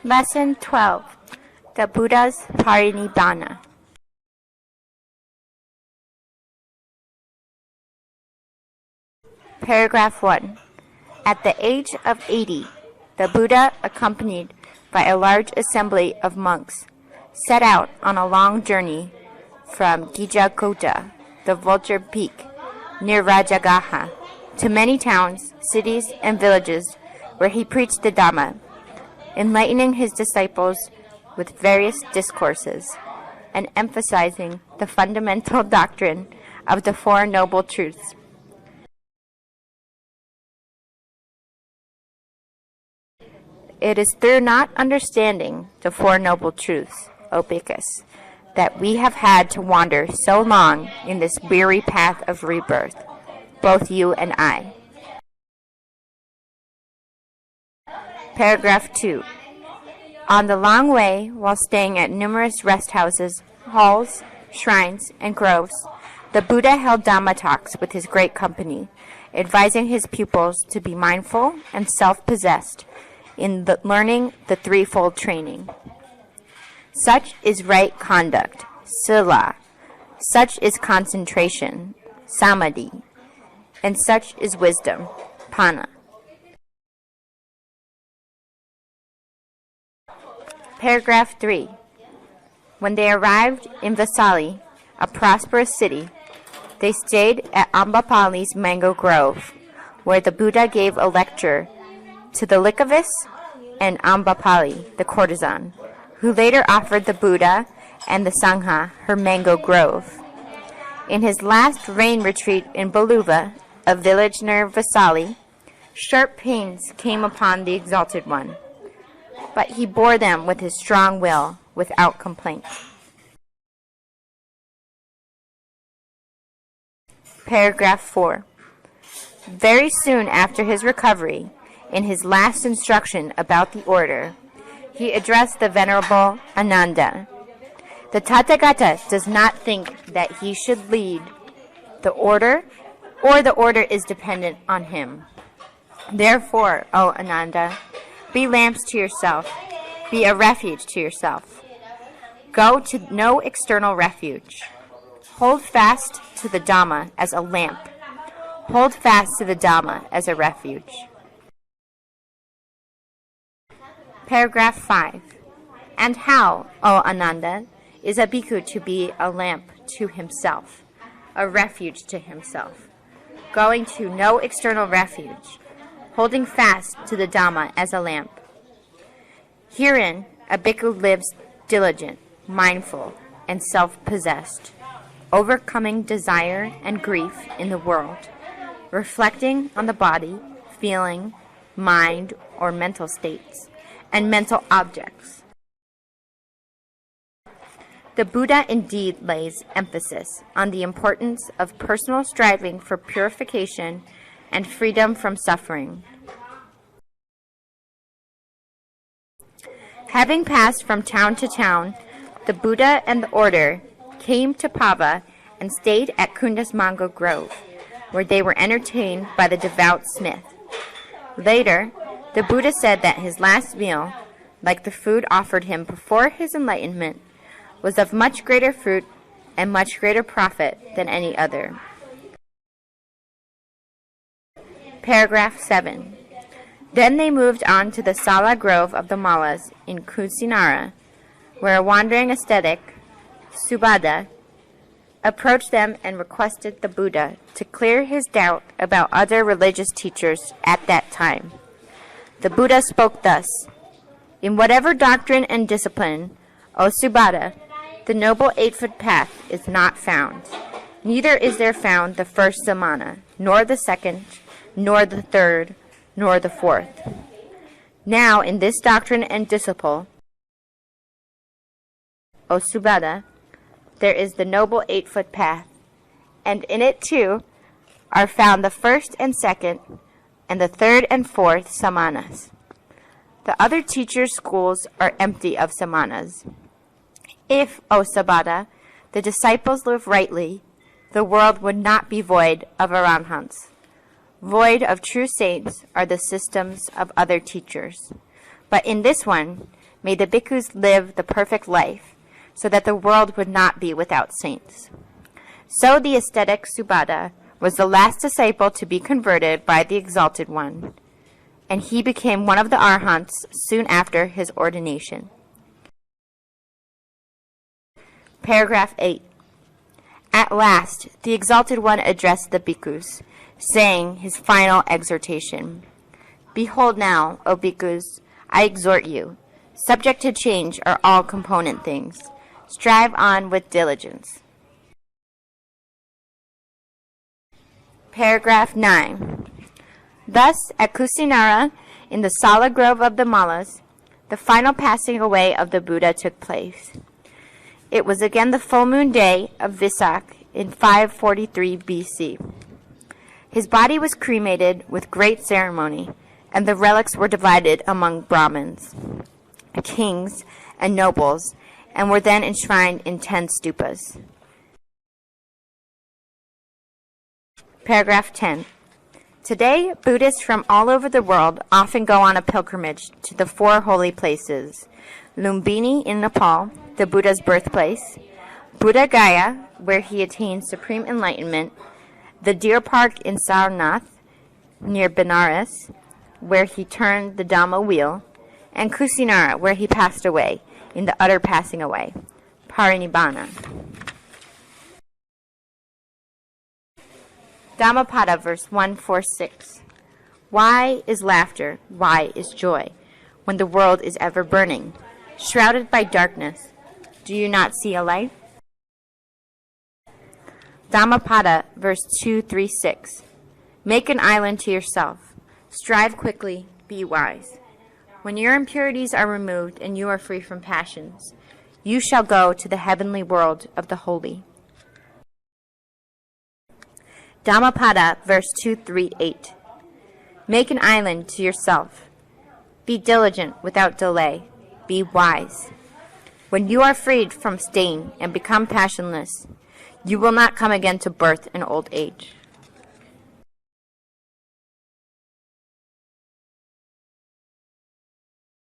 Lesson 12. The Buddha's PARINIBBÄN. Paragraph 1. At the age of 80, the Buddha, accompanied by a large assembly of monks, set out on a long journey from Gijagota, the Vulture Peak, near Rajagaha, to many towns, cities, and villages where he preached the Dhamma, enlightening his disciples with various discourses and emphasizing the fundamental doctrine of the Four Noble Truths. It is through not understanding the Four Noble Truths, O Bhikkhus, that we have had to wander so long in this weary path of rebirth, both you and I. Paragraph 2. On the long way, while staying at numerous rest houses, halls, shrines, and groves, the Buddha held Dhamma talks with his great company, advising his pupils to be mindful and self-possessed in learning the threefold training. Such is right conduct, sila, such is concentration, samadhi, and such is wisdom, panna. Paragraph 3. When they arrived in Vasali, a prosperous city, they stayed at Ambapali's mango grove, where the Buddha gave a lecture to the Likavas and Ambapali, the courtesan, who later offered the Buddha and the Sangha her mango grove. In his last rain retreat in Baluva, a village near Vasali, sharp pains came upon the Exalted One, but he bore them with his strong will, without complaint. Paragraph 4. Very soon after his recovery, in his last instruction about the order, he addressed the Venerable Ananda. The Tathagata does not think that he should lead the order, or the order is dependent on him. Therefore, O Ananda, be lamps to yourself, be a refuge to yourself. Go to no external refuge. Hold fast to the Dhamma as a lamp. Hold fast to the Dhamma as a refuge. Paragraph 5. And how, O Ananda, is a bhikkhu to be a lamp to himself, a refuge to himself, going to no external refuge, holding fast to the Dhamma as a lamp? Herein, a bhikkhu lives diligent, mindful, and self-possessed, overcoming desire and grief in the world, reflecting on the body, feeling, mind, or mental states, and mental objects. The Buddha indeed lays emphasis on the importance of personal striving for purification and freedom from suffering. Having passed from town to town, the Buddha and the order came to Pava and stayed at Kunda's mango grove, where they were entertained by the devout smith. Later, the Buddha said that his last meal, like the food offered him before his enlightenment, was of much greater fruit and much greater profit than any other. Paragraph 7. Then they moved on to the Sala Grove of the Mallas in Kusinara, where a wandering ascetic, Subhada, approached them and requested the Buddha to clear his doubt about other religious teachers at that time. The Buddha spoke thus: In whatever doctrine and discipline, O Subhada, the Noble Eightfold Path is not found. Neither is there found the first samana, nor the second, nor the third, nor the fourth. Now, in this doctrine and disciple, O Subhada, there is the Noble Eightfold Path, and in it too are found the first and second, and the third and fourth samanas. The other teachers' schools are empty of samanas. If, O Subhada, the disciples live rightly, the world would not be void of arahants. Void of true saints are the systems of other teachers. But in this one, may the bhikkhus live the perfect life, so that the world would not be without saints. So the ascetic Subhadda was the last disciple to be converted by the Exalted One, and he became one of the Arhants soon after his ordination. Paragraph 8. At last, the Exalted One addressed the bhikkhus, saying his final exhortation. Behold now, O bhikkhus, I exhort you, subject to change are all component things. Strive on with diligence. Paragraph 9. Thus, at Kusinara, in the Sala Grove of the Mallas, the final passing away of the Buddha took place. It was again the full moon day of Visak in 543 BC. His body was cremated with great ceremony, and the relics were divided among Brahmins, kings, and nobles, and were then enshrined in 10 stupas. Paragraph 10. Today, Buddhists from all over the world often go on a pilgrimage to the 4 holy places: Lumbini in Nepal, the Buddha's birthplace; Buddha Gaya, where he attained supreme enlightenment; the Deer Park in Sarnath, near Benares, where he turned the Dhamma wheel; and Kusinara, where he passed away, in the utter passing away, PARINIBBÄN. Dhammapada, verse 146. Why is laughter, why is joy, when the world is ever burning, shrouded by darkness? Do you not see a light? Dhammapada, verse 236. Make an island to yourself. Strive quickly, be wise. When your impurities are removed and you are free from passions, you shall go to the heavenly world of the holy. Dhammapada, verse 238. Make an island to yourself. Be diligent without delay. Be wise. When you are freed from stain and become passionless, you will not come again to birth and old age.